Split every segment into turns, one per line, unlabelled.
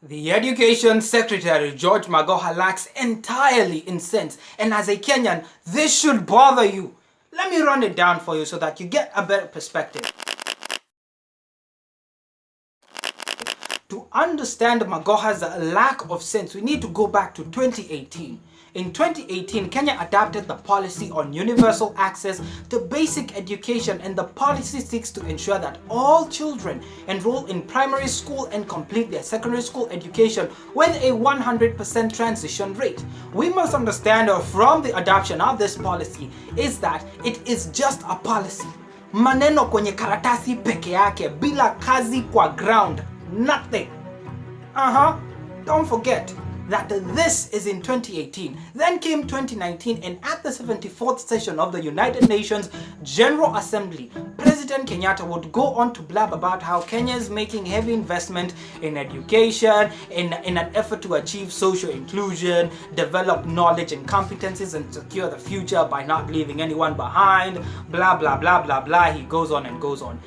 The Education Secretary, George Magoha, lacks entirely in sense, and as a Kenyan, this should bother you. Let me run it down for you so that you get a better perspective. To understand Magoha's lack of sense, we need to go back to 2018. In 2018, Kenya adopted the policy on universal access to basic education, and the policy seeks to ensure that all children enroll in primary school and complete their secondary school education with a 100% transition rate. We must understand from the adoption of this policy is that it is just a policy. Maneno kwenye karatasi peke yake bila kazi kwa ground. Nothing. Don't forget that this is in 2018. Then came 2019, and at the 74th session of the United Nations General Assembly, President Kenyatta would go on to blab about how Kenya is making heavy investment in education in an effort to achieve social inclusion, develop knowledge and competencies, and secure the future by not leaving anyone behind, blah blah blah blah blah. He goes on and goes on.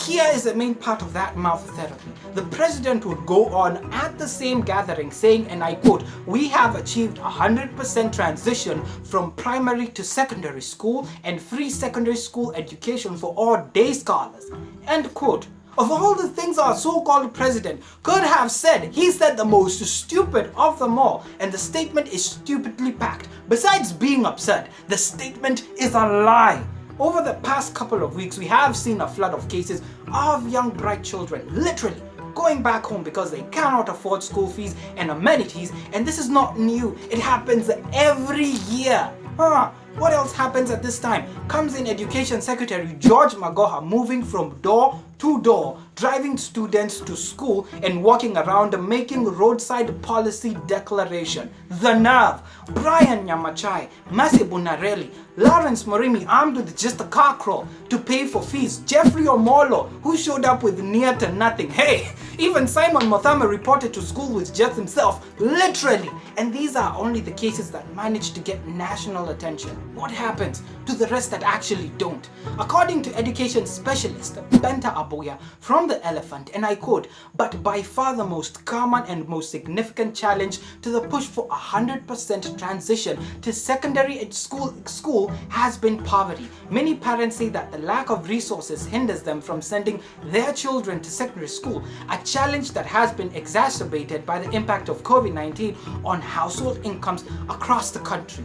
Here is the main part of that mouth therapy. The president would go on at the same gathering saying, and I quote, "We have achieved 100% transition from primary to secondary school and free secondary school education for all day scholars." End quote. Of all the things our so-called president could have said, he said the most stupid of them all, and the statement is stupidly packed. Besides being absurd, the statement is a lie. Over the past couple of weeks, we have seen a flood of cases of young bright children literally going back home because they cannot afford school fees and amenities, and this is not new. It happens every year. What else happens at this time? Comes in Education Secretary George Magoha moving from door to door, driving students to school and walking around making roadside policy declaration. The nerve! Brian Nyamachai, Masi Bunareli, Lawrence Morimi armed with just a car crawl to pay for fees, Jeffrey Omolo who showed up with near to nothing. Hey, even Simon Mothama reported to school with just himself, literally. And these are only the cases that managed to get national attention. What happens to the rest that actually don't? According to education specialist Benta Abuya from The Elephant, and I quote, "But by far the most common and most significant challenge to the push for 100% transition to secondary school has been poverty. Many parents say that the lack of resources hinders them from sending their children to secondary school, a challenge that has been exacerbated by the impact of COVID-19 on household incomes across the country."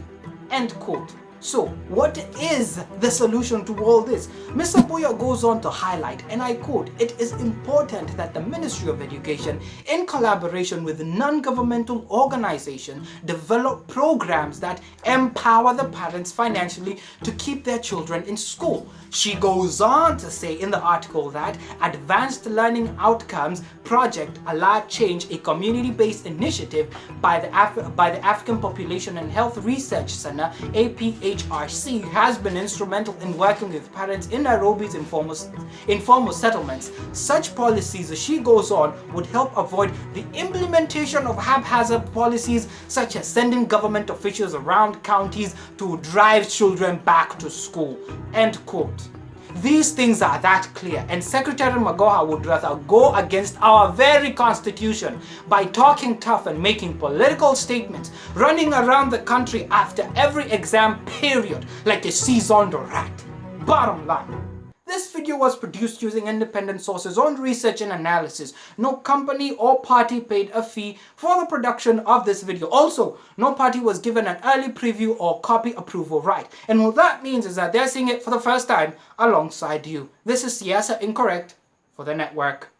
End quote. So, what is the solution to all this? Mr. Boya goes on to highlight, and I quote, "It is important that the Ministry of Education, in collaboration with non-governmental organizations, develop programs that empower the parents financially to keep their children in school." She goes on to say in the article that Advanced Learning Outcomes Project Alert Change, a community-based initiative by the African Population and Health Research Center, APHRC, has been instrumental in working with parents in Nairobi's informal settlements. Such policies, she goes on, would help avoid the implementation of haphazard policies such as sending government officials around counties to drive children back to school. End quote. These things are that clear, and Secretary Magoha would rather go against our very constitution by talking tough and making political statements, running around the country after every exam period like a seasoned rat. Bottom line. This video was produced using independent sources on research and analysis. No company or party paid a fee for the production of this video. Also, no party was given an early preview or copy approval right. And what that means is that they're seeing it for the first time alongside you. This is Siasa Incorrect for the network.